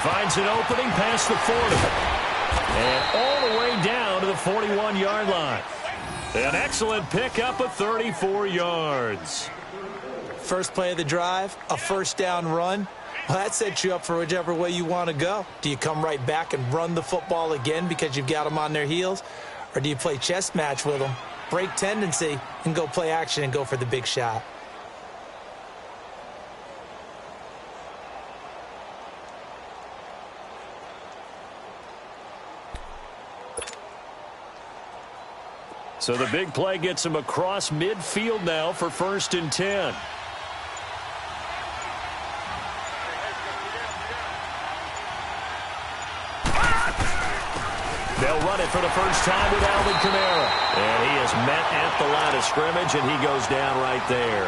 Finds an opening past the 40. And all the way down to the 41-yard line. An excellent pickup of 34 yards. First play of the drive, a first down run. Well, that sets you up for whichever way you want to go. Do you come right back and run the football again because you've got them on their heels? Or do you play chess match with them, break tendency, and go play action and go for the big shot? So the big play gets him across midfield now for 1st and 10. They'll run it for the first time with Alvin Kamara. And he is met at the line of scrimmage, and he goes down right there.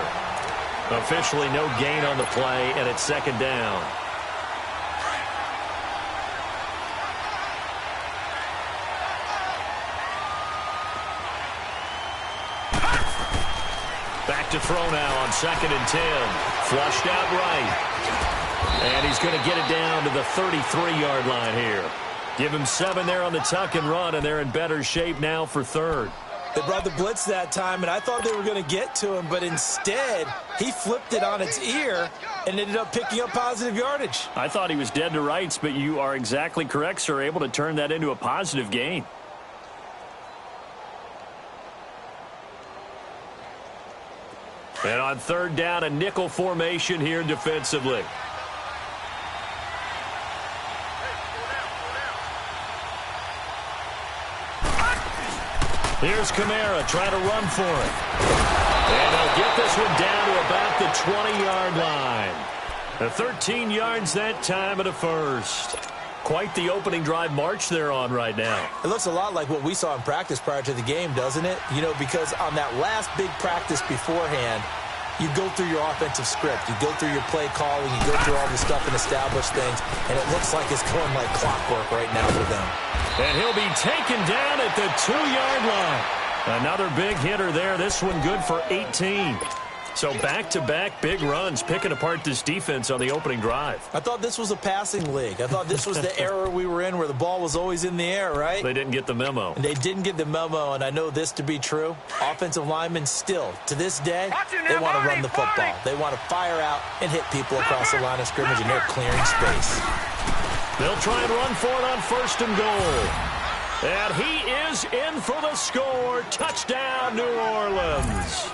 Officially no gain on the play, and it's 2nd down. Back to throw now on 2nd and 10. Flushed out right. And he's going to get it down to the 33-yard line here. Give him 7 there on the tuck and run, and they're in better shape now for 3rd. They brought the blitz that time, and I thought they were going to get to him, but instead he flipped it on its ear and ended up picking up positive yardage. I thought he was dead to rights, but you are exactly correct, sir, able to turn that into a positive gain. And on 3rd down, a nickel formation here defensively. Here's Kamara trying to run for it. And they'll get this one down to about the 20-yard line. The 13 yards that time at a first. Quite the opening drive march they're on right now. It looks a lot like what we saw in practice prior to the game, doesn't it? You know, because on that last big practice beforehand, you go through your offensive script. You go through your play calling. You go through all the stuff and establish things. And it looks like it's going like clockwork right now for them. And he'll be taken down at the 2-yard line. Another big hitter there. This one good for 18. So back-to-back big runs picking apart this defense on the opening drive. I thought this was a passing league. I thought this was the era we were in where the ball was always in the air, right? They didn't get the memo. And they didn't get the memo, and I know this to be true. Offensive linemen still, to this day, they want to run the football. They want to fire out and hit people across the line of scrimmage, and they're clearing space. They'll try and run for it on 1st and goal. And he is in for the score. Touchdown, New Orleans.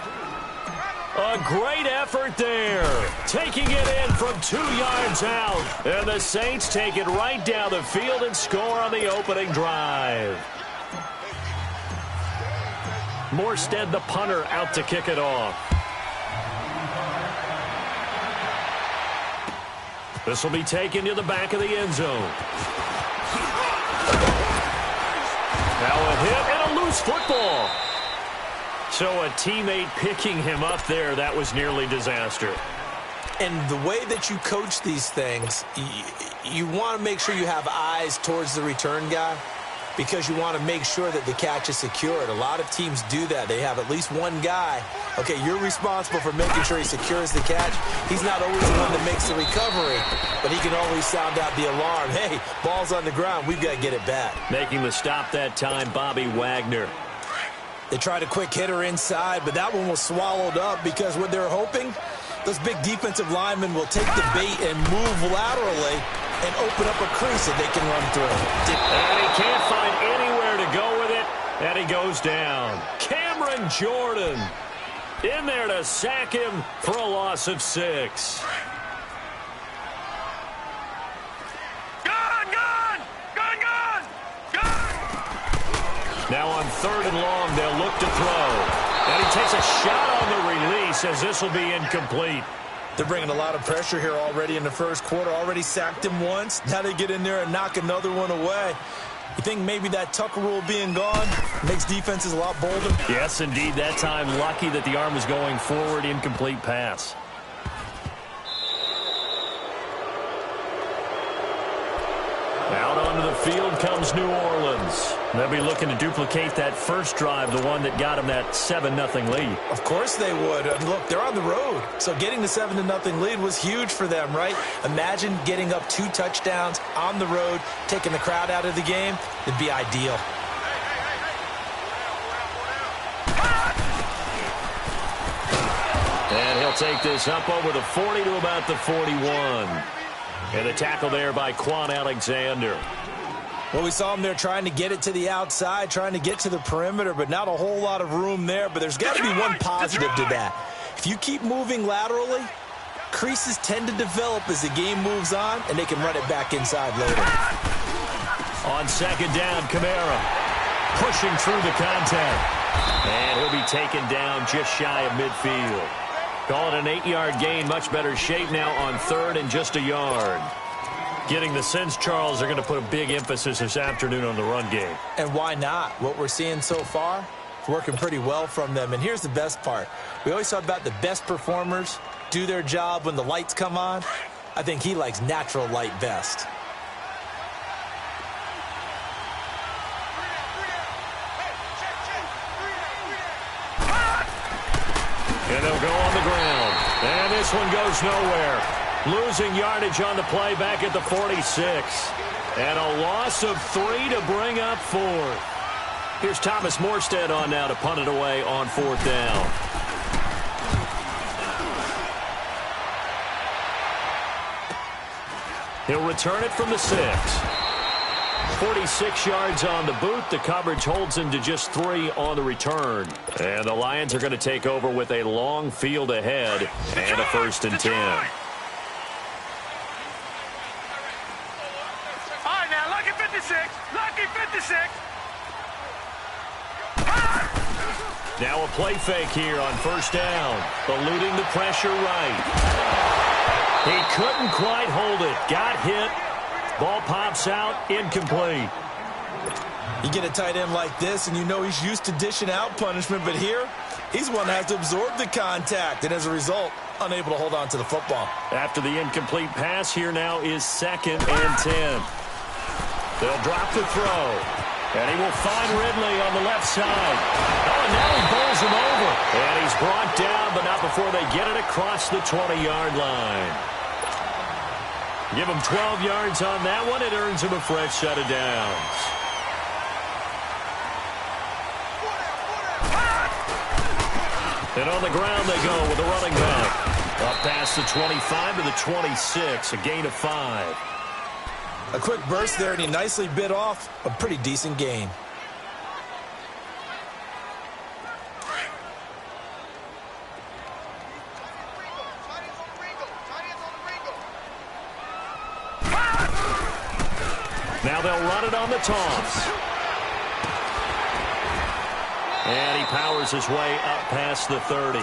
A great effort there. Taking it in from 2 yards out. And the Saints take it right down the field and score on the opening drive. Morstead, the punter, out to kick it off. This will be taken to the back of the end zone. Now a hit and a loose football. So a teammate picking him up there, that was nearly disaster. And the way that you coach these things, you want to make sure you have eyes towards the return guy because you want to make sure that the catch is secured. A lot of teams do that. They have at least one guy. Okay, you're responsible for making sure he secures the catch. He's not always the one that makes the recovery, but he can always sound out the alarm. Hey, ball's on the ground. We've got to get it back. Making the stop that time, Bobby Wagner. They tried a quick hitter inside, but that one was swallowed up because what they're hoping, those big defensive linemen will take the bait and move laterally and open up a crease that they can run through. And he can't find anywhere to go with it, and he goes down. Cameron Jordan in there to sack him for a loss of 6. Now on 3rd and long, they'll look to throw. And he takes a shot on the release as this will be incomplete. They're bringing a lot of pressure here already in the first quarter. Already sacked him once. Now they get in there and knock another one away. You think maybe that Tucker rule being gone makes defenses a lot bolder? Yes, indeed. That time, lucky that the arm was going forward. Incomplete pass. Out onto the field comes New Orleans. They'll be looking to duplicate that first drive, the one that got them that 7-0 lead. Of course they would. And look, they're on the road. So getting the 7-0 lead was huge for them, right? Imagine getting up 2 touchdowns on the road, taking the crowd out of the game. It'd be ideal. And he'll take this up over the 40 to about the 41. And a tackle there by Quan Alexander. Well, we saw him there trying to get it to the outside, trying to get to the perimeter, but not a whole lot of room there. But there's got to be one positive to that. If you keep moving laterally, creases tend to develop as the game moves on, and they can run it back inside later. On second down, Kamara pushing through the contact. And he'll be taken down just shy of midfield. Call it an 8-yard gain. Much better shape now on third and just a yard. Getting the sense, Charles, are going to put a big emphasis this afternoon on the run game. And why not? What we're seeing so far, it's working pretty well from them. And here's the best part. We always talk about the best performers do their job when the lights come on. I think he likes natural light best. And they'll go on the ground. And this one goes nowhere. Losing yardage on the play back at the 46. And a loss of 3 to bring up 4. Here's Thomas Morstead on now to punt it away on 4th down. He'll return it from the 6. 46 yards on the boot. The coverage holds him to just 3 on the return. And the Lions are going to take over with a long field ahead and a 1st and 10. Now a play fake here on 1st down. Eluding the pressure right. He couldn't quite hold it. Got hit. Ball pops out. Incomplete. You get a tight end like this, and you know he's used to dishing out punishment, but here, he's one that has to absorb the contact, and as a result, unable to hold on to the football. After the incomplete pass, here now is 2nd and 10. They'll drop the throw. And he will find Ridley on the left side. Oh, and now he bowls him over. And he's brought down, but not before they get it across the 20-yard line. Give him 12 yards on that one. It earns him a fresh set of downs. And on the ground they go with a running back. Up past the 25 to the 26, a gain of 5. A quick burst there, and he nicely bit off a pretty decent gain. Now they'll run it on the toss. And he powers his way up past the 30.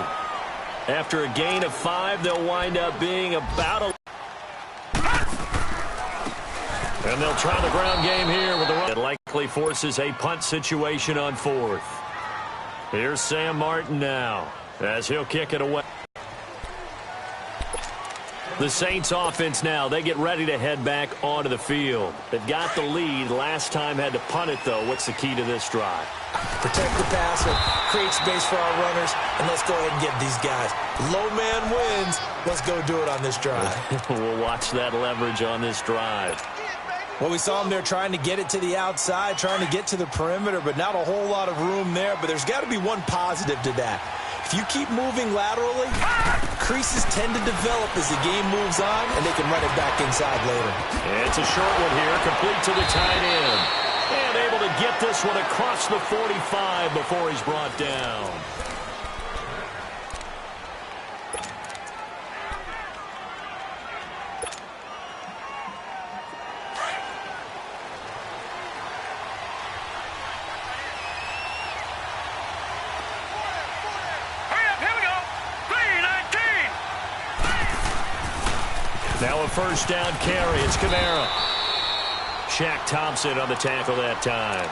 After a gain of 5, they'll wind up being about a... And they'll try the ground game here with the run. It likely forces a punt situation on 4th. Here's Sam Martin now as he'll kick it away. The Saints offense now, they get ready to head back onto the field. They've got the lead. Last time had to punt it, though. What's the key to this drive? Protect the passer, create space for our runners, and let's go ahead and get these guys. Low man wins. Let's go do it on this drive. We'll watch that leverage on this drive. Well, we saw him there trying to get it to the outside, trying to get to the perimeter, but not a whole lot of room there. But there's got to be one positive to that. If you keep moving laterally, creases tend to develop as the game moves on, and they can run it back inside later. It's a short one here, complete to the tight end. And able to get this one across the 45 before he's brought down. Now a 1st down carry. It's Kamara. Shaq Thompson on the tackle that time.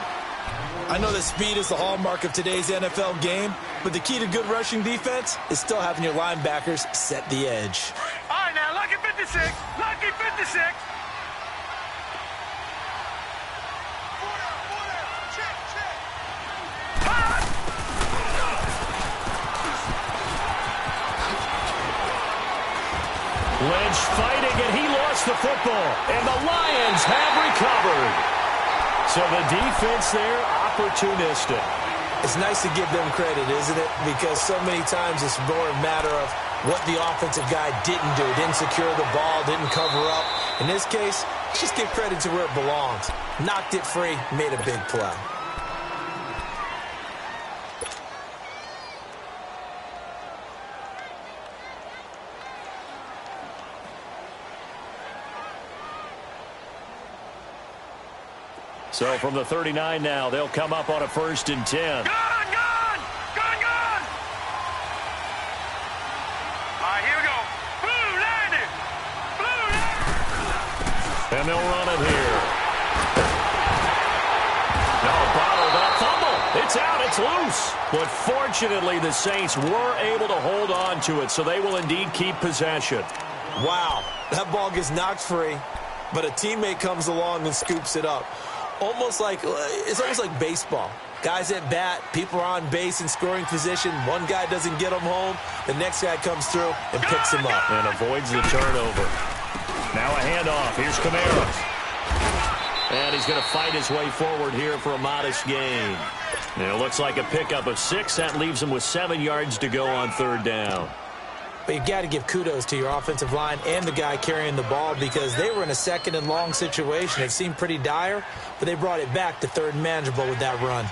I know that speed is the hallmark of today's NFL game, but the key to good rushing defense is still having your linebackers set the edge. All right, now, lucky 56. Lucky 56. Lynch fighting, and he lost the football. And the Lions have recovered. So the defense there, opportunistic. It's nice to give them credit, isn't it? Because so many times it's more a matter of what the offensive guy didn't do. Didn't secure the ball, didn't cover up. In this case, just give credit to where it belongs. Knocked it free, made a big play. So from the 39 now, they'll come up on a 1st and 10. Gone! All right, here we go. Blue landed! And they'll run it here. No, bottled up. Fumble. It's out. It's loose. But fortunately, the Saints were able to hold on to it, so they will indeed keep possession. Wow, that ball gets knocked free, but a teammate comes along and scoops it up. It's almost like baseball. Guys at bat, people are on base in scoring position. One guy doesn't get him home. The next guy comes through and picks him up. And avoids the turnover. Now a handoff. Here's Kamara. And he's going to fight his way forward here for a modest gain. And it looks like a pickup of 6. That leaves him with 7 yards to go on 3rd down. But you've got to give kudos to your offensive line and the guy carrying the ball because they were in a 2nd and long situation. It seemed pretty dire, but they brought it back to 3rd and manageable with that run.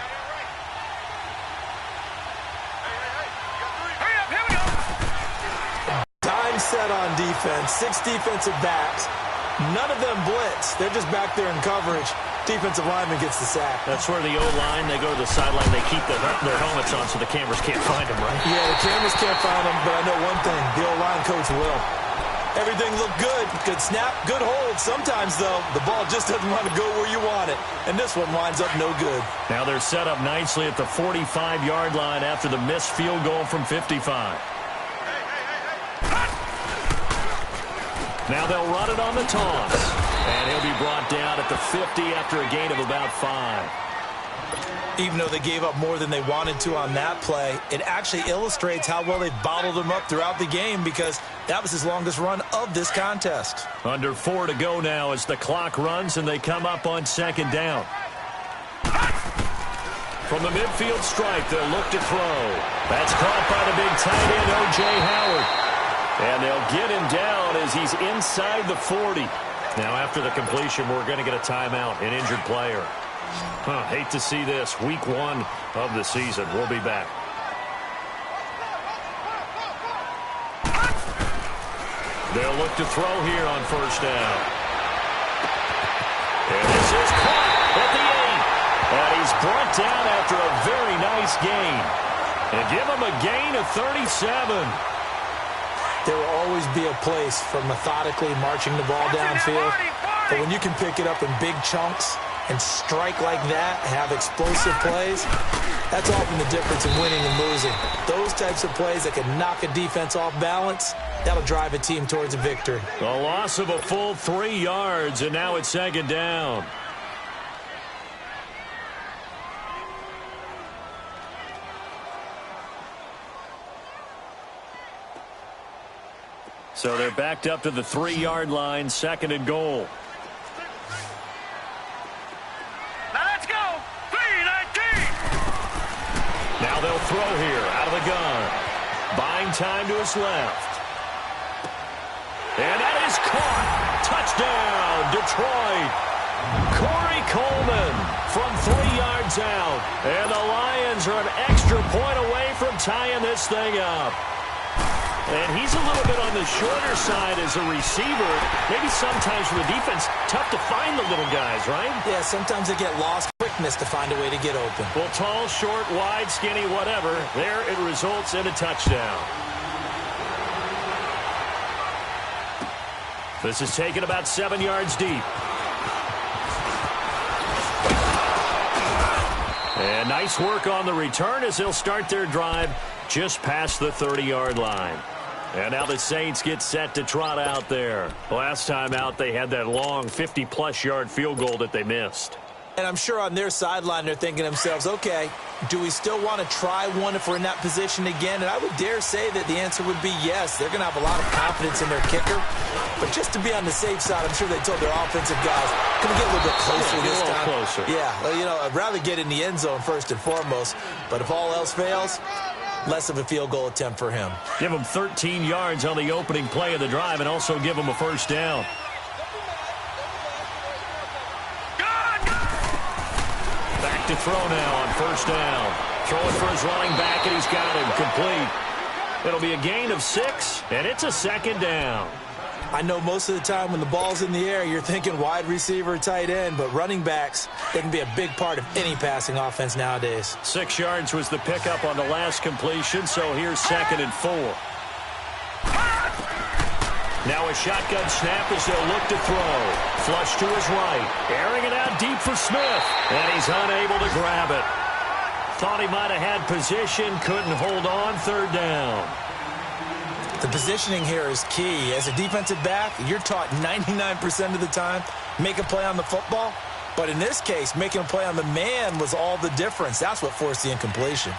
Time set on defense. 6 defensive backs. None of them blitz. They're just back there in coverage. Defensive lineman gets the sack. That's where the O-line, they go to the sideline, they keep their helmets on so the cameras can't find them, right? Yeah, the cameras can't find them, but I know one thing. The O-line coach will. Everything looked good. Good snap, good hold. Sometimes, though, the ball just doesn't want to go where you want it. And this one winds up no good. Now they're set up nicely at the 45-yard line after the missed field goal from 55. Now they'll run it on the toss. And he'll be brought down at the 50 after a gain of about 5. Even though they gave up more than they wanted to on that play, it actually illustrates how well they bottled him up throughout the game because that was his longest run of this contest. Under 4 to go now as the clock runs and they come up on 2nd down. From the midfield stripe, they'll look to throw. That's caught by the big tight end, O.J. Howard. And they'll get him down as he's inside the 40. Now, after the completion, we're going to get a timeout, an injured player. Hate to see this. Week 1 of the season. We'll be back. They'll look to throw here on 1st down. And this is caught at the 8. And he's brought down after a very nice gain. And give him a gain of 37. There will always be a place for methodically marching the ball downfield. But when you can pick it up in big chunks and strike like that, have explosive plays, that's often the difference in winning and losing. Those types of plays that can knock a defense off balance, that'll drive a team towards a victory. A loss of a full 3 yards, and now it's 2nd down. So they're backed up to the 3-yard line, 2nd and goal. Now let's go. 3-19. Now they'll throw here out of the gun. Buying time to his left. And that is caught. Touchdown, Detroit. Corey Coleman from 3 yards out. And the Lions are an extra point away from tying this thing up. And he's a little bit on the shorter side as a receiver. Maybe sometimes for the defense, tough to find the little guys, right? Yeah, sometimes they get lost. Quickness to find a way to get open. Well, tall, short, wide, skinny, whatever. There it results in a touchdown. This is taken about 7 yards deep. And nice work on the return as they'll start their drive just past the 30-yard line. And now the Saints get set to trot out there. Last time out, they had that long 50-plus yard field goal that they missed. And I'm sure on their sideline they're thinking to themselves, okay, do we still want to try one if we're in that position again? And I would dare say that the answer would be yes. They're going to have a lot of confidence in their kicker. But just to be on the safe side, I'm sure they told their offensive guys, can we get a little bit closer this time? Closer. Yeah, well, you know, I'd rather get in the end zone first and foremost. But if all else fails, less of a field goal attempt for him. Give him 13 yards on the opening play of the drive and also give him a first down. To throw now on first down. Throwing for his running back, and he's got him complete. It'll be a gain of 6, and it's a second down. I know most of the time when the ball's in the air, you're thinking wide receiver, tight end, but running backs, they can be a big part of any passing offense nowadays. 6 yards was the pickup on the last completion, so here's 2nd and 4. Now a shotgun snap as they'll look to throw. Flush to his right. Airing it out deep for Smith. And he's unable to grab it. Thought he might have had position. Couldn't hold on. 3rd down. The positioning here is key. As a defensive back, you're taught 99% of the time, make a play on the football. But in this case, making a play on the man was all the difference. That's what forced the incompletion.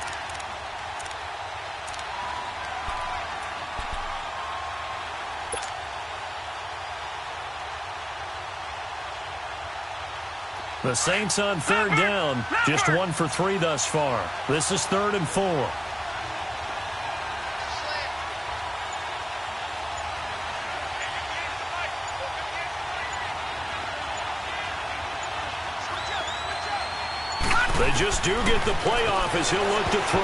The Saints on 3rd down. Just 1 for 3 thus far. This is 3rd and 4. They just do get the playoff as he'll look to throw.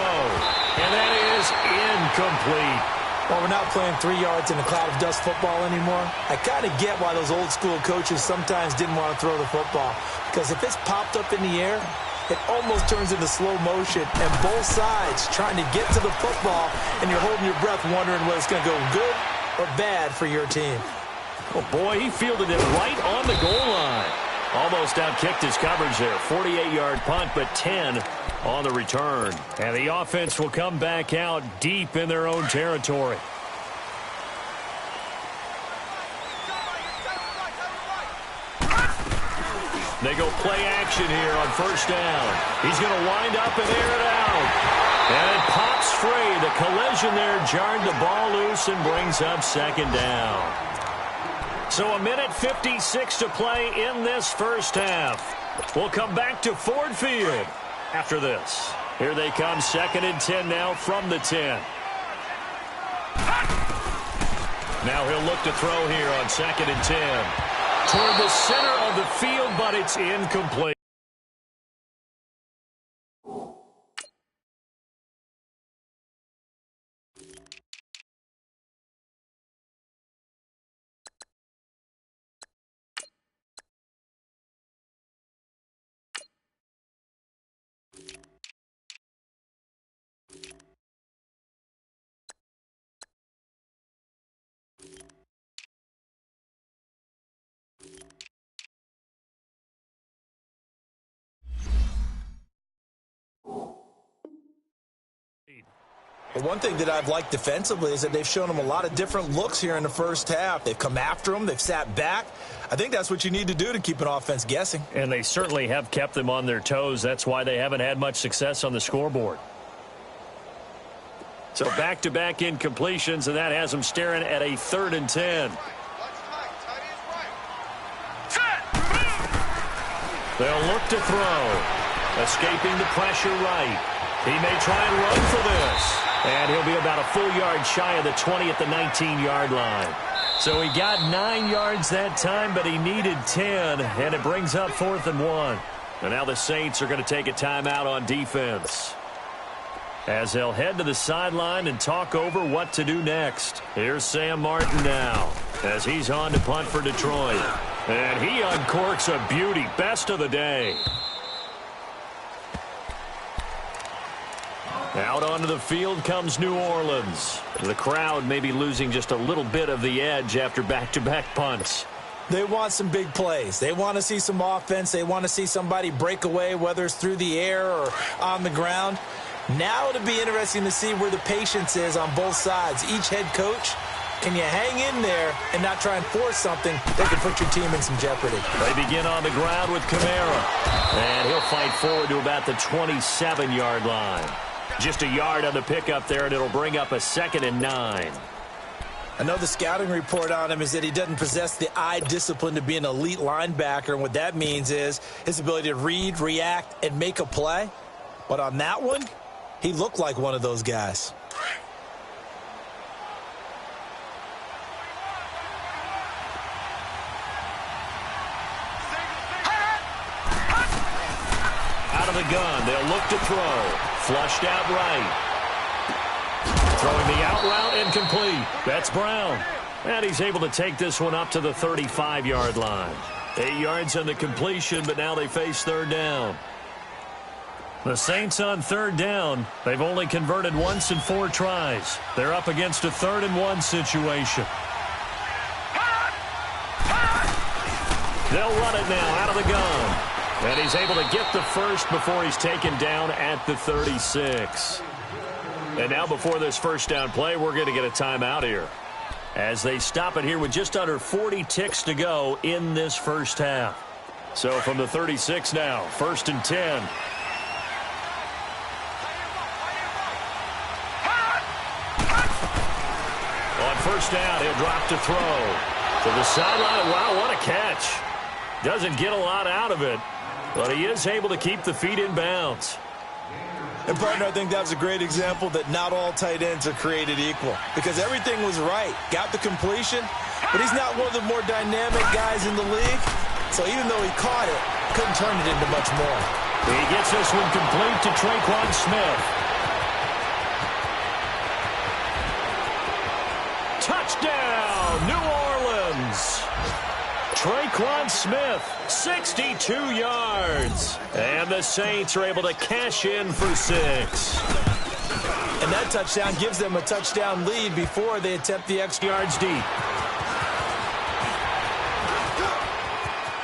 And that is incomplete. Well, we're not playing 3 yards in a cloud of dust football anymore. I kind of get why those old school coaches sometimes didn't want to throw the football. Because if it's popped up in the air, it almost turns into slow motion. And both sides trying to get to the football, and you're holding your breath wondering whether it's going to go good or bad for your team. Oh, boy, he fielded it right on the goal line. Almost outkicked his coverage there. 48-yard punt, but 10 on the return. And the offense will come back out deep in their own territory. They go play action here on first down. He's going to wind up and air it out. And it pops free. The collision there jarred the ball loose and brings up 2nd down. So 1:56 to play in this first half. We'll come back to Ford Field after this. Here they come, 2nd and 10 now from the 10. Now he'll look to throw here on 2nd and 10. Toward the center of the field, but it's incomplete. Well, one thing that I've liked defensively is that they've shown them a lot of different looks here in the first half. They've come after them. They've sat back. I think that's what you need to do to keep an offense guessing. And they certainly have kept them on their toes. That's why they haven't had much success on the scoreboard. So back-to-back incompletions, and that has them staring at a 3rd and 10. They'll look to throw. Escaping the pressure right. He may try and run for this. And he'll be about a full yard shy of the 20 at the 19-yard line. So he got 9 yards that time, but he needed 10, and it brings up 4th and 1. And now the Saints are going to take a timeout on defense, as they'll head to the sideline and talk over what to do next. Here's Sam Martin now, as he's on to punt for Detroit. And he uncorks a beauty. Best of the day. Out onto the field comes New Orleans. The crowd may be losing just a little bit of the edge after back-to-back punts. They want some big plays. They want to see some offense. They want to see somebody break away, whether it's through the air or on the ground. Now it'll be interesting to see where the patience is on both sides. Each head coach Can you hang in there and not try and force something that could put your team in some jeopardy? They begin on the ground with Kamara. And he'll fight forward to about the 27-yard line. Just a yard on the pickup there, and it'll bring up a 2nd and 9. I know the scouting report on him is that he doesn't possess the eye discipline to be an elite linebacker, and what that means is his ability to read, react, and make a play. But on that one, he looked like one of those guys. Out of the gun, they'll look to throw. Flushed out right. Throwing the out route, incomplete. That's Brown. And he's able to take this one up to the 35-yard line. 8 yards on the completion, but now they face 3rd down. The Saints on 3rd down. They've only converted once in 4 tries. They're up against a 3rd and 1 situation. They'll run it now out of the gun. And he's able to get the first before he's taken down at the 36. And now before this first down play, we're going to get a timeout here, as they stop it here with just under 40 ticks to go in this first half. So from the 36 now, 1st and 10. On 1st down, he'll drop to throw. To the sideline. Wow, what a catch. Doesn't get a lot out of it, but he is able to keep the feet in bounds. And, partner, I think that was a great example that not all tight ends are created equal, because everything was right. Got the completion, but he's not one of the more dynamic guys in the league. So even though he caught it, couldn't turn it into much more. He gets this one complete to Traquan Smith. Touchdown, New Orleans. Traquan Smith, 62 yards. And the Saints are able to cash in for 6. And that touchdown gives them a touchdown lead before they attempt the extra yards deep.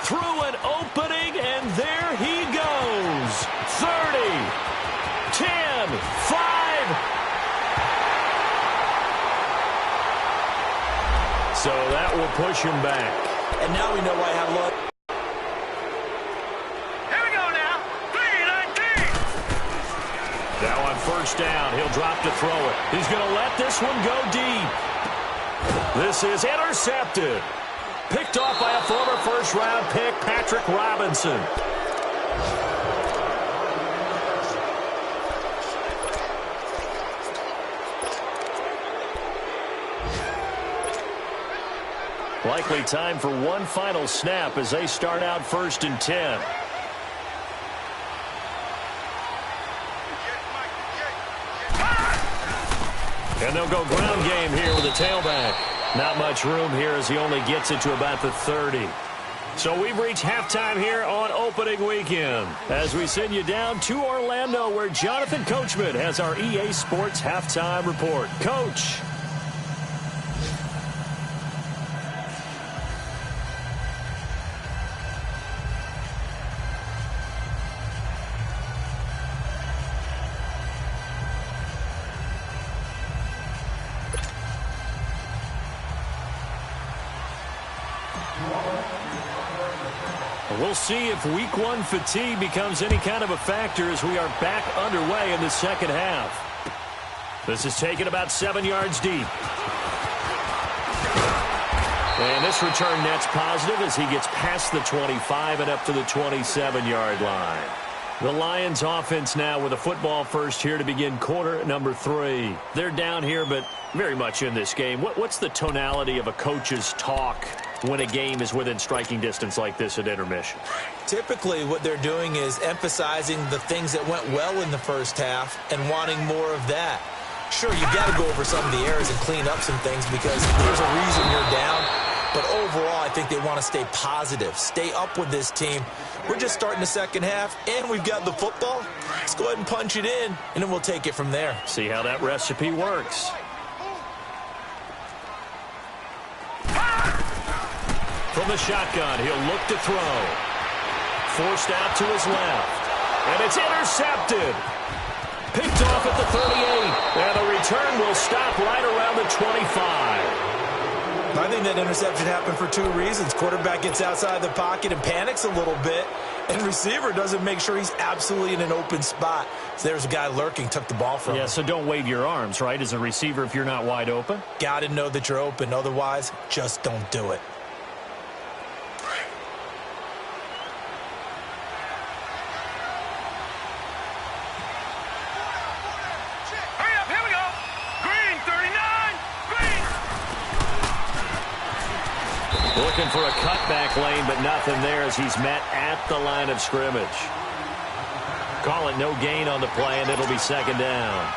Through an opening, and there he goes. 30, 10, 5. So that will push him back. And now we know why I have luck. Here we go now. 3-19. Now on 1st down, he'll drop to throw it. He's going to let this one go deep. This is intercepted. Picked off by a former first-round pick, Patrick Robinson. Likely time for one final snap as they start out 1st and 10. And they'll go ground game here with a tailback. Not much room here as he only gets it to about the 30. So we've reached halftime here on opening weekend as we send you down to Orlando, where Jonathan Coachman has our EA Sports halftime report. Coach. We'll see if week 1 fatigue becomes any kind of a factor as we are back underway in the second half. This is taken about 7 yards deep. And this return net's positive as he gets past the 25 and up to the 27-yard line. The Lions offense now with a football first here to begin quarter number 3. They're down here, but very much in this game. What's the tonality of a coach's talk when a game is within striking distance like this at intermission? Typically, what they're doing is emphasizing the things that went well in the first half and wanting more of that. Sure, you've got to go over some of the errors and clean up some things because there's a reason you're down. But overall, I think they want to stay positive, stay up with this team. We're just starting the second half, and we've got the football. Let's go ahead and punch it in, and then we'll take it from there. See how that recipe works. From the shotgun, he'll look to throw. Forced out to his left. And it's intercepted. Picked off at the 38. And the return will stop right around the 25. I think that interception happened for two reasons. Quarterback gets outside the pocket and panics a little bit, and receiver doesn't make sure he's absolutely in an open spot. So there's a guy lurking, took the ball from him. Yeah, so don't wave your arms, right, as a receiver if you're not wide open? Got to know that you're open. Otherwise, just don't do it. Hurry up, here we go. Green, 39. Green. Looking for a cutback lane, but nothing there as he's met at the line of scrimmage. Call it no gain on the play, and it'll be second down.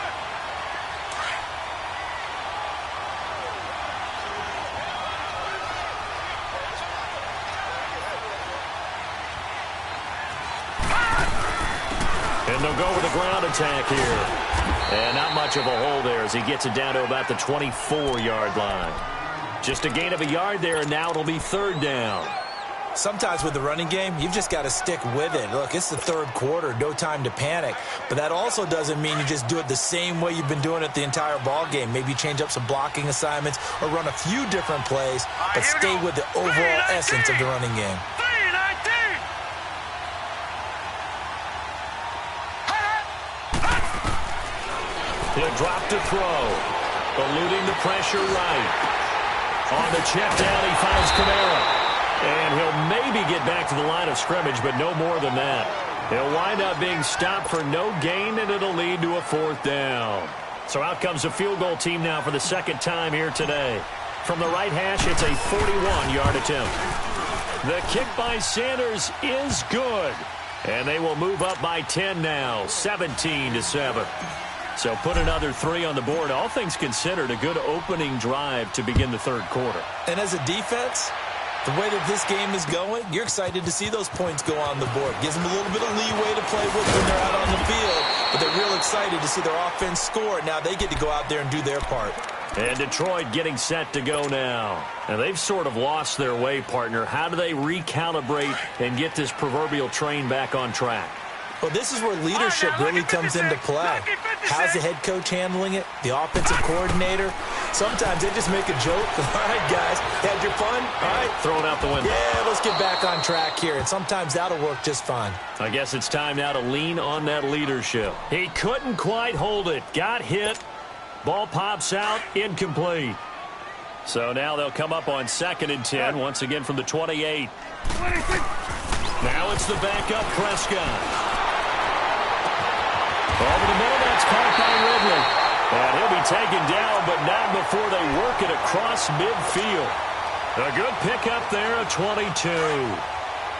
And they'll go with a ground attack here. And not much of a hole there as he gets it down to about the 24-yard line. Just a gain of a yard there, and now it'll be third down. Sometimes with the running game, you've just got to stick with it. Look, it's the third quarter, no time to panic. But that also doesn't mean you just do it the same way you've been doing it the entire ball game. Maybe change up some blocking assignments or run a few different plays, but stay with the overall essence of the running game. He'll drop to throw. Eluding the pressure right. On the check down, he finds Kamara. And he'll maybe get back to the line of scrimmage, but no more than that. He'll wind up being stopped for no gain, and it'll lead to a fourth down. So out comes a field goal team now for the second time here today. From the right hash, it's a 41-yard attempt. The kick by Sanders is good. And they will move up by 10 now, 17-7. So put another 3 on the board. All things considered, a good opening drive to begin the third quarter. And as a defense, the way that this game is going, you're excited to see those points go on the board. Gives them a little bit of leeway to play with when they're out on the field, but they're real excited to see their offense score. Now they get to go out there and do their part. And Detroit getting set to go now. And they've sort of lost their way, partner. How do they recalibrate and get this proverbial train back on track? Well, this is where leadership really comes into play. How's the head coach handling it? The offensive coordinator? Sometimes they just make a joke. All right, guys, had your fun? All right. Throw it out the window. Yeah, let's get back on track here. And sometimes that'll work just fine. I guess it's time now to lean on that leadership. He couldn't quite hold it. Got hit. Ball pops out. Incomplete. So now they'll come up on 2nd and 10, once again from the 28. Now it's the backup Prescott. Over the middle, that's caught by Ridley. And he'll be taken down, but not before they work it across midfield. A good pickup there, a 22.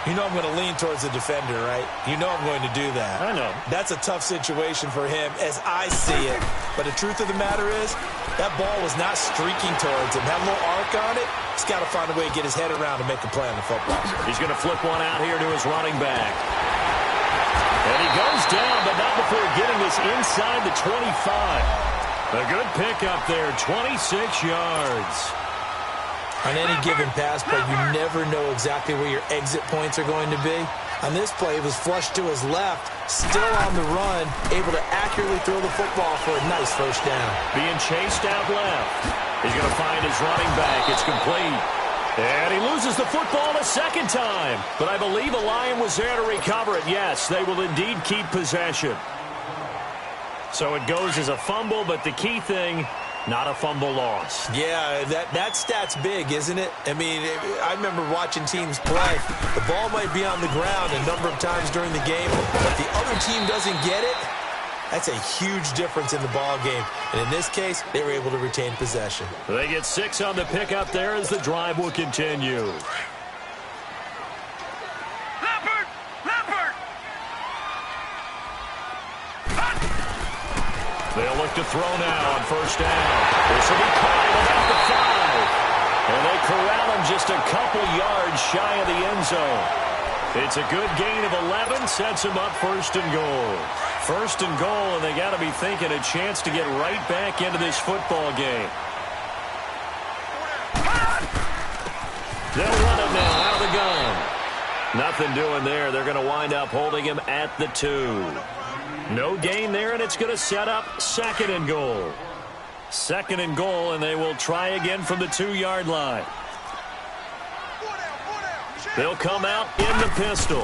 You know I'm going to lean towards the defender, right? You know I'm going to do that. I know. That's a tough situation for him as I see it. But the truth of the matter is, that ball was not streaking towards him. Had a little arc on it. He's got to find a way to get his head around and make a play on the football. He's going to flip one out here to his running back. And he goes down, but not before getting this inside the 25. A good pickup there, 26 yards. On any given pass play, you never know exactly where your exit points are going to be. On this play, it was flushed to his left, still on the run, able to accurately throw the football for a nice first down. Being chased out left. He's going to find his running back. It's complete. And he loses the football a second time. But I believe a Lion was there to recover it. Yes, they will indeed keep possession. So it goes as a fumble, but the key thing, not a fumble loss. Yeah, that stat's big, isn't it? I mean, I remember watching teams play. The ball might be on the ground a number of times during the game, but the other team doesn't get it. That's a huge difference in the ball game. And in this case, they were able to retain possession. They get 6 on the pickup there as the drive will continue. Leopard! Leopard! They'll look to throw now on first down. This will be caught at about the 5. And they corral him just a couple yards shy of the end zone. It's a good gain of 11, sets him up 1st and goal. 1st and goal, and they got to be thinking a chance to get right back into this football game. They'll run it now out of the gun. Nothing doing there. They're going to wind up holding him at the 2. No gain there, and it's going to set up 2nd and goal. 2nd and goal, and they will try again from the 2-yard line. They'll come out in the pistol.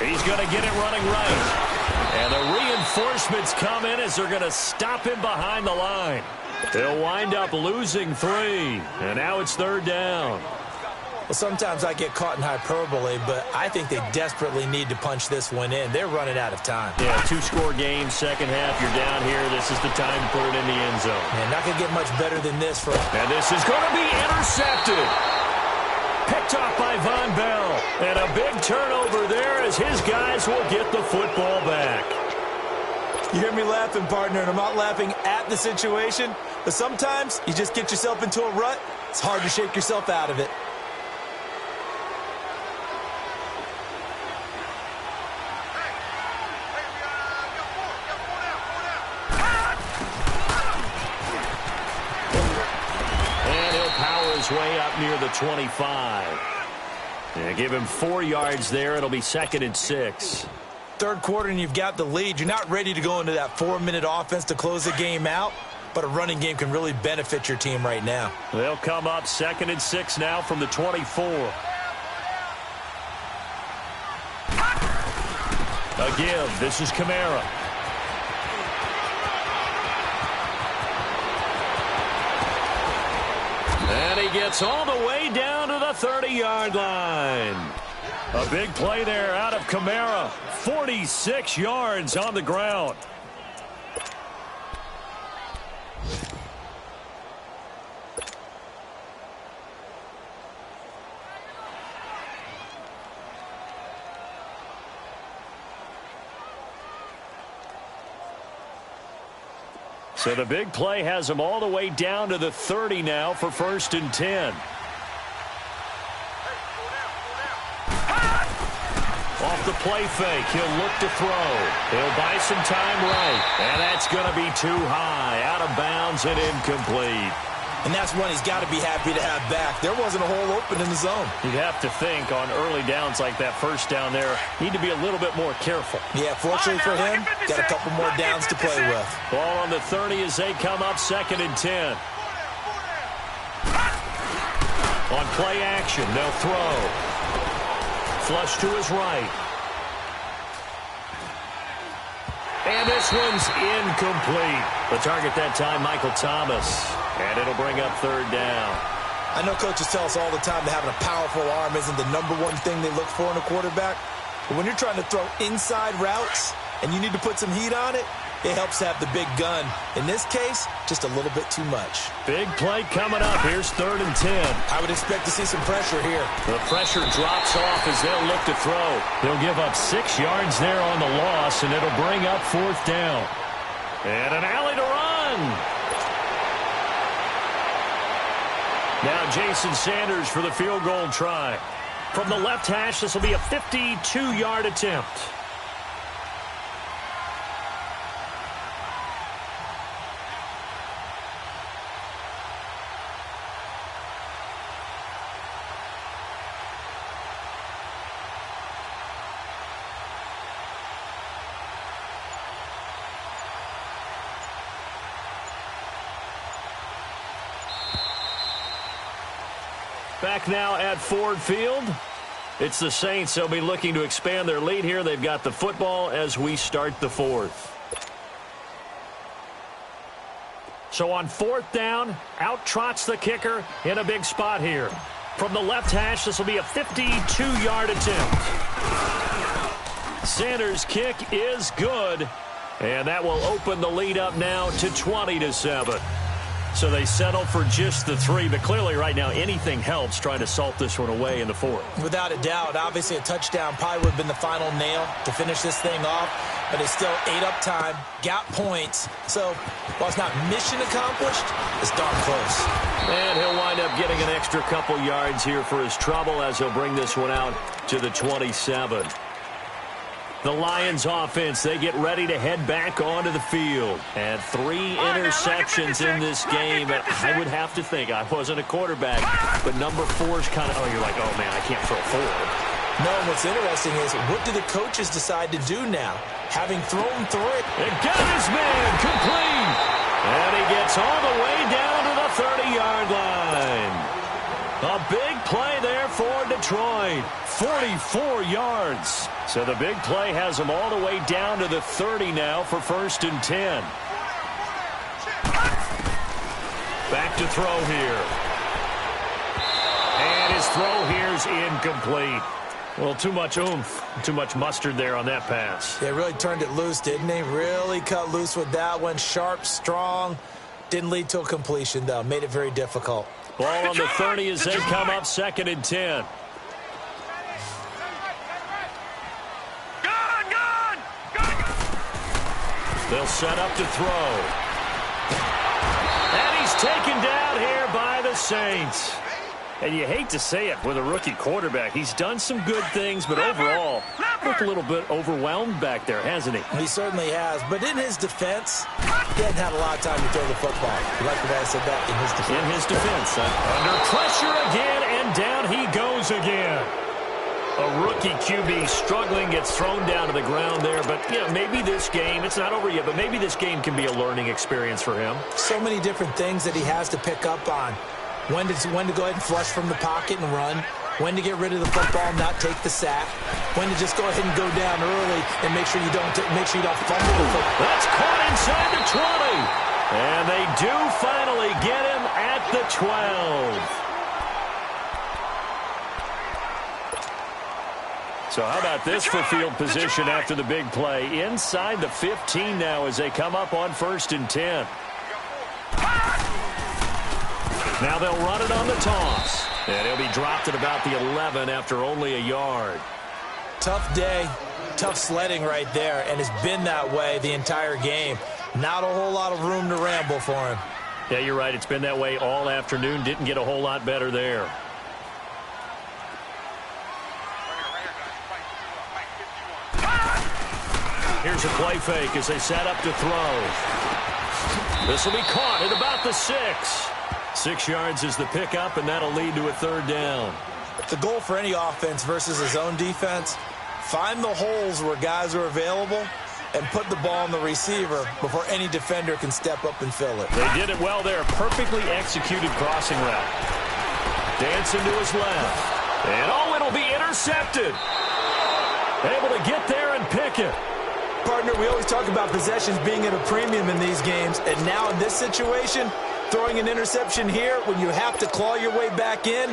He's going to get it running right. And the reinforcements come in as they're going to stop him behind the line. They'll wind up losing 3, and now it's 3rd down. Well, sometimes I get caught in hyperbole, but I think they desperately need to punch this one in. They're running out of time. Yeah, 2-score game, second half, you're down here. This is the time to put it in the end zone. Man, not going to get much better than this. And this is going to be intercepted. Picked off by Von Bell. And a big turnover there as his guys will get the football back. You hear me laughing, partner, and I'm not laughing at the situation, but sometimes you just get yourself into a rut. It's hard to shake yourself out of it. Way up near the 25. Yeah, give him 4 yards there. It'll be 2nd and 6. 3rd quarter and you've got the lead. You're not ready to go into that 4-minute offense to close the game out, but a running game can really benefit your team right now. They'll come up 2nd and 6 now from the 24. A give. This is Kamara. And he gets all the way down to the 30-yard line. A big play there out of Kamara. 46 yards on the ground. So the big play has him all the way down to the 30 now for 1st and 10. Off the play fake, he'll look to throw. He'll buy some time right. And that's going to be too high, out of bounds and incomplete. And that's one he's got to be happy to have back. There wasn't a hole open in the zone. You'd have to think on early downs like that, 1st down there, need to be a little bit more careful. Yeah, fortunately for him, got a couple more downs to play with. Ball on the 30 as they come up 2nd and 10. On play action, they'll throw. Flush to his right. And this one's incomplete. The target that time, Michael Thomas. And it'll bring up 3rd down. I know coaches tell us all the time that having a powerful arm isn't the #1 thing they look for in a quarterback. But when you're trying to throw inside routes and you need to put some heat on it, it helps to have the big gun. In this case, just a little bit too much. Big play coming up. Here's 3rd and 10. I would expect to see some pressure here. The pressure drops off as they'll look to throw. They'll give up 6 yards there on the loss, and it'll bring up 4th down. And an alley to run. Now Jason Sanders for the field goal try. From the left hash, this will be a 52-yard attempt. Back now at Ford Field. It's the Saints. They'll be looking to expand their lead here. They've got the football as we start the 4th. So on 4th down, out trots the kicker in a big spot here. From the left hash, this will be a 52-yard attempt. Sanders' kick is good, and that will open the lead up now to 20-7. So they settle for just the 3, but clearly right now anything helps trying to salt this one away in the 4th. Without a doubt, obviously a touchdown probably would have been the final nail to finish this thing off, but it's still ate up time, got points. So while it's not mission accomplished, it's darn close. And he'll wind up getting an extra couple yards here for his trouble as he'll bring this one out to the 27. The Lions offense, they get ready to head back onto the field. And 3 interceptions in this game. I would have to think, I wasn't a quarterback, but number 4 is kind of, you're like, oh man, I can't throw 4. No, what's interesting is, what do the coaches decide to do now? Having thrown 3. It got his man complete. And he gets all the way down to the 30-yard line. A big play there for Detroit. 44 yards. So the big play has him all the way down to the 30 now for 1st and 10. Back to throw here. And his throw here's incomplete. Well, too much oomph, too much mustard there on that pass. Yeah, really turned it loose, didn't he? Really cut loose with that one. Sharp, strong. Didn't lead to a completion, though. Made it very difficult. Ball on the 30 as they come up 2nd and 10. They'll set up to throw. And he's taken down here by the Saints. And you hate to say it with a rookie quarterback. He's done some good things, but overall, looked a little bit overwhelmed back there, hasn't he? He certainly has. But in his defense, he hadn't had a lot of time to throw the football. You like the way I said that? In his defense. In his defense. Under pressure again, and down he goes again. A rookie QB struggling, gets thrown down to the ground there. But, you know, maybe this game, it's not over yet, but maybe this game can be a learning experience for him. So many different things that he has to pick up on. When to go ahead and flush from the pocket and run. When to get rid of the football and not take the sack. When to just go ahead and go down early and make sure you don't fumble the football. That's caught inside the 20. And they do finally get him at the 12. So how about this for field position after the big play? Inside the 15 now as they come up on 1st and 10. Now they'll run it on the toss. And he'll be dropped at about the 11 after only a yard. Tough day, tough sledding right there, and it's been that way the entire game. Not a whole lot of room to ramble for him. Yeah, you're right. It's been that way all afternoon. Didn't get a whole lot better there. Here's a play fake as they set up to throw. This will be caught at about the 6. 6 yards is the pickup, and that'll lead to a 3rd down. The goal for any offense versus his own defense, find the holes where guys are available and put the ball on the receiver before any defender can step up and fill it. They did it well there. Perfectly executed crossing route. Dancing to his left. And, oh, it'll be intercepted. Able to get there and pick it. Partner, we always talk about possessions being at a premium in these games, and now in this situation, throwing an interception here when you have to claw your way back in,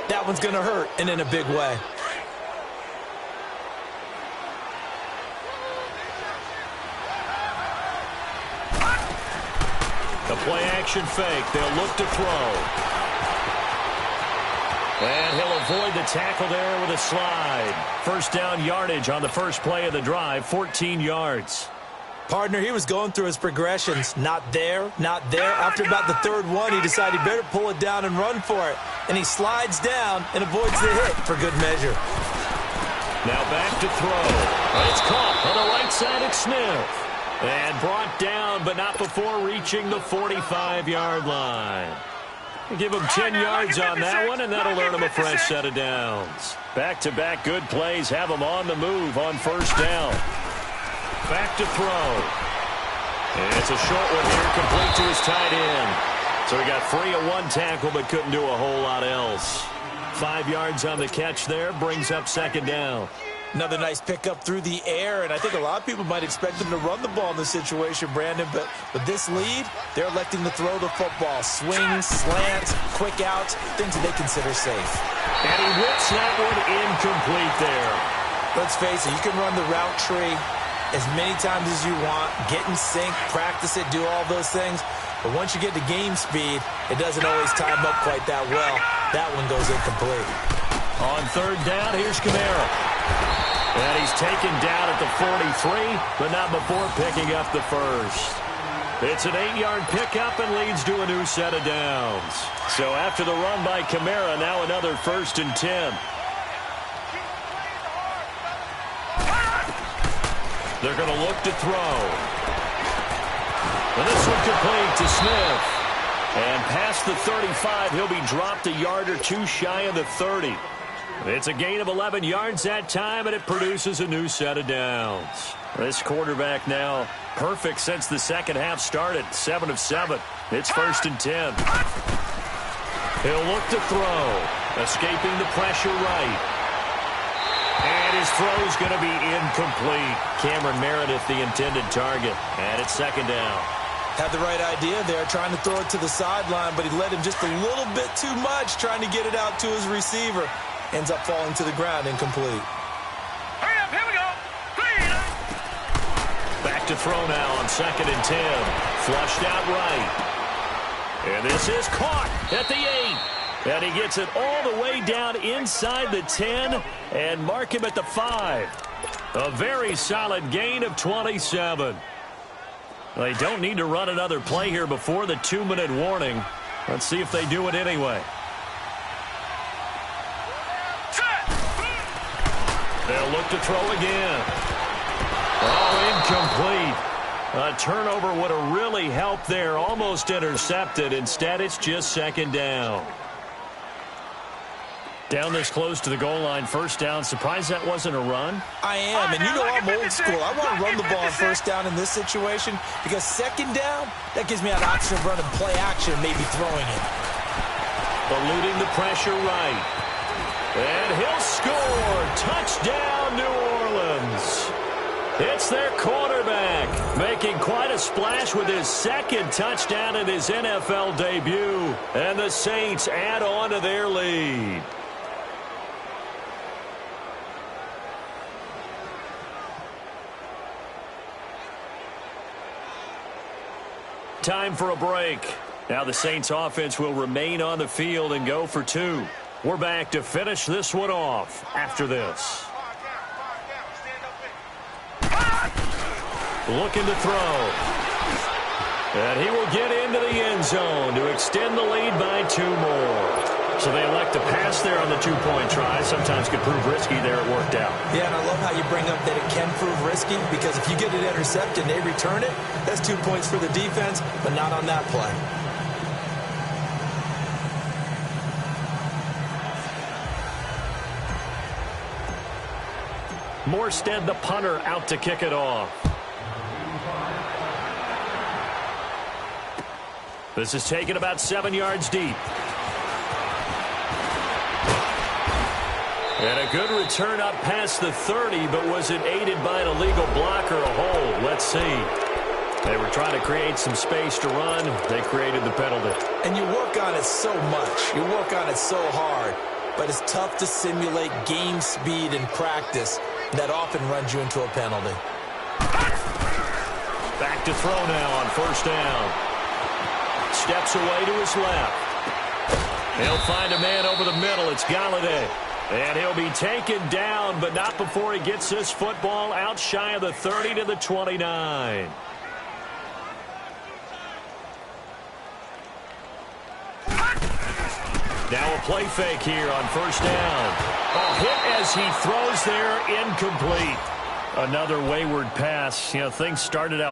that one's going to hurt, and in a big way. The play-action fake. They'll look to throw. And he'll avoid the tackle there with a slide. 1st down yardage on the first play of the drive, 14 yards. Partner, he was going through his progressions. Not there, not there. After about the 3rd one, he decided he better pull it down and run for it. And he slides down and avoids the hit for good measure. Now back to throw. It's caught on the right side of Smith. And brought down, but not before reaching the 45-yard line. Give him 10 yards on that one, and that'll earn him a fresh set of downs. Back-to-back good plays have him on the move on 1st down. Back to throw. And it's a short one here, complete to his tight end. So he got free of 1 tackle, but couldn't do a whole lot else. 5 yards on the catch there, brings up 2nd down. Another nice pickup through the air, and I think a lot of people might expect him to run the ball in this situation, Brandon, but with this lead, they're electing to throw the football. Swings, slants, quick outs, things that they consider safe. And he whips that one incomplete there. Let's face it, you can run the route tree as many times as you want, get in sync, practice it, do all those things, but once you get to game speed, it doesn't always time up quite that well. That one goes incomplete. On 3rd down, here's Kamara. And he's taken down at the 43, but not before picking up the 1st. It's an 8-yard pickup and leads to a new set of downs. So after the run by Kamara, now another 1st and 10. They're going to look to throw. And this one complete to Smith. And past the 35, he'll be dropped a yard or 2 shy of the 30. It's a gain of 11 yards that time, and it produces a new set of downs. This quarterback now perfect since the second half started. 7 of 7. It's 1st and 10. He'll look to throw. Escaping the pressure right. And his throw's going to be incomplete. Cameron Meredith, the intended target. And it's 2nd down. Had the right idea there, trying to throw it to the sideline, but he led him just a little bit too much, trying to get it out to his receiver. Ends up falling to the ground, incomplete. Hurry up, here we go. Green. Back to throw now on 2nd and 10. Flushed out right. And this is caught at the 8. And he gets it all the way down inside the 10 and mark him at the 5. A very solid gain of 27. They don't need to run another play here before the 2-minute warning. Let's see if they do it anyway. They'll look to throw again. Oh, incomplete. A turnover would have really helped there. Almost intercepted. Instead, it's just 2nd down. Down this close to the goal line, 1st down. Surprised that wasn't a run? I am, and you know I'm old school. I want to run the ball on 1st down in this situation because 2nd down, that gives me an option of running play action, maybe throwing it. Eluding the pressure right. And he'll score. Touchdown, New Orleans. It's their quarterback making quite a splash with his 2nd touchdown in his NFL debut. And the Saints add on to their lead. Time for a break. Now the Saints offense will remain on the field and go for 2. We're back to finish this one off after this. Looking to throw. And he will get into the end zone to extend the lead by 2 more. So they elect to pass there on the 2-point try. Sometimes could prove risky there. It worked out. Yeah, and I love how you bring up that it can prove risky because if you get it intercepted and they return it, that's 2 points for the defense, but not on that play. Morstead, the punter, out to kick it off. This is taken about 7 yards deep. And a good return up past the 30, but was it aided by an illegal block or a hold? Let's see. They were trying to create some space to run. They created the penalty. And you work on it so much. You work on it so hard. But it's tough to simulate game speed in practice. That often runs you into a penalty. Back to throw now on 1st down. Steps away to his left. He'll find a man over the middle. It's Galladay. And he'll be taken down, but not before he gets this football out shy of the 30 to the 29. Now a play fake here on 1st down. A hit as he throws there, incomplete. Another wayward pass. You know, things started out